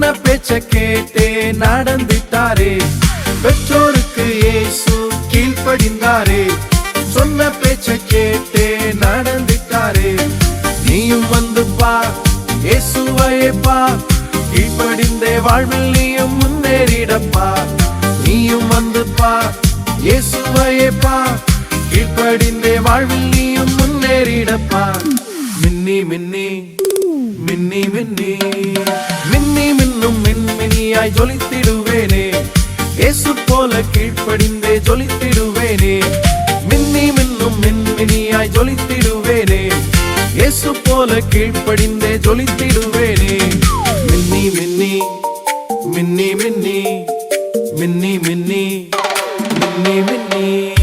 சொன்ன பேச்ச கேட்டே நடந்துட்டாரே. பெற்றோருக்கு இயேசு கீழ்ப்படிந்தாரே. சொன்ன பேச்ச கேட்டே நடந்துட்டாரே. நீயும் வந்து பார், இயேசுவையே பார். கீழ்ப்படிந்தே வாழ்வில் நீயும் முன்னேறிடப்பா. நீயும் வந்து பார், இயேசுவையே பார். கீழ்ப்படிந்தே வாழ்வில் நீயும் முன்னேறிடப்பா. மின்னி மின்னி மின்னி மின்னி மின்னி மின்னும் மின்மினியாய் ஜொலித்திடுவேனே. இயேசு போல கீழ்ப்படிந்தே ஜொலித்திடுவேனே. மின்னி மின்னும் மின்மினியாய் ஜொலித்திடுவேனே. இயேசு போல கீழ்ப்படிந்தே ஜொலித்திடுவேனே. மின்னி மின்னி மின்னி மின்னி மின்னி மின்னி மின்னி மின்னி